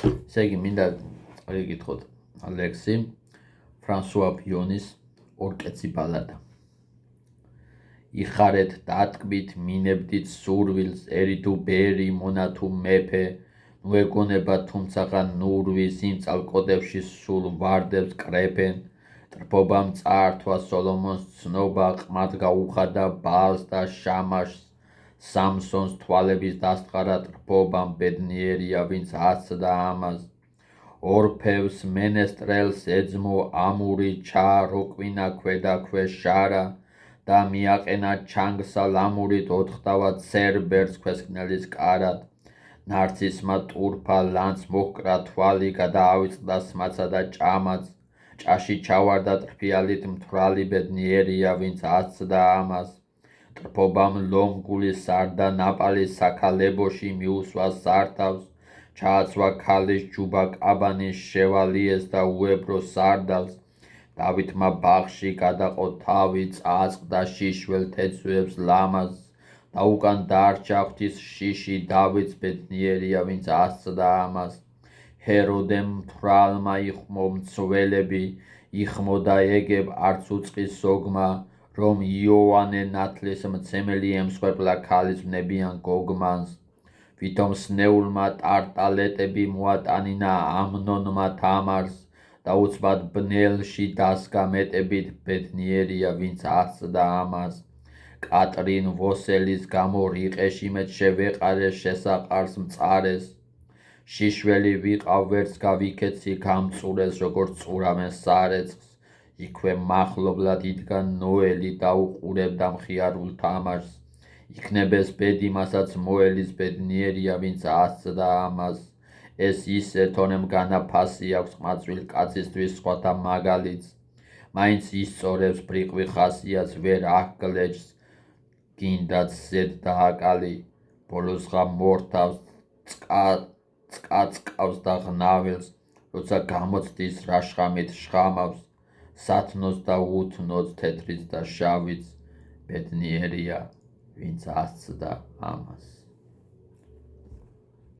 ესე იგი, მინდა წავიკითხოთ ლექსი ფრანსუა ფიონის ორკეცი ბალადა. იხარეთ დატკბით, მინებდით სურვილს, ერი თუ ბერი, მონა თუ მეფე, ნუ ეგონება თუმცაღა ნურვის, იმ წალკოდებში სულ ვარდებს კრეფენ, ტრფობამ წაართვა სოლომონს ცნობა, ყმად გაუხადა ბაალს და შამაშს, სამსონს თვალების დასტყარა ტრფობამ, ბედნიერია ვინც აცდა ამას. ორფევს მენესტრელს ეძმო ამური ჩააროკვინა ქვედაქვე შარა და მიაყენა ჩანგსა ლამურით ოთხდავა ცერბერს ქვესკნელის კარად. ნარცისმა ტურფა ლანც მოჰკრა თვალი გადაავიწყდა სმაცა და ჭამაც. ჭაში ჩავარდა ტრფიალით მთვრალი ბედნიერია ვინც აცდა ამას. ტრფობამ ლომგული სარდა ნაპალის საქალებოში მიუსვა სართავს. ჩააცვა ქალის ჯუბა კაბანის შევალიეს და უებრო სარდალს. დავითმა ბაღში გადაყო თავი, წააწყდა შიშველს თეცვებს ლამაზს და უკან დარჩა ღვთის შიში დავითს ბედნიერია ვინც აცდა ამას. ჰეროდემ მთვრალმა იხმო მცველები, იხმოდა ეგებ არც უწყის სოგმა, რომ იოანე ნათლის მცემელი ემსხვერპლა ქალის ვნებიან გოგმანს. ვითომ სნეულმა ტარტალეტები მოატანინა ამნონმა თამარს და უცბად ბნელში დასგა მეტებით ბედნიერია ვინც აცდა ამას. კატრინ ვოსელის გამო რიყეში მეც შევეყარე შესაყარს მწარეს. შიშველი ვიყავ ვერც გავიქეცი გამწურეს როგორც წურავენ სარეცხს. იქვე მახლობლად იდგა ნოელი და უყურებდა მხიარულ თამაშს. იქნებეს ბედი მასაც მოელის ბედნიერია ვინც აცდა ამას. ეს ისე თონემ განაფასი აქვს ყმაწვილ კაცისთვის სხვათა მაგალითს. მაინც ისწორებს ბრიყვი ხასიათს ვერ აღგლეჯს, გინდათ ზედ დააკალი. ბოლოსღა მორთავს წყაწყავს და ღნავილს, როცა გამოცდის რა შხამით შხამავს. სათნოს და უთნოს, თეთრიც და შავიც, ბედნიერია ვინც აცდა ამას.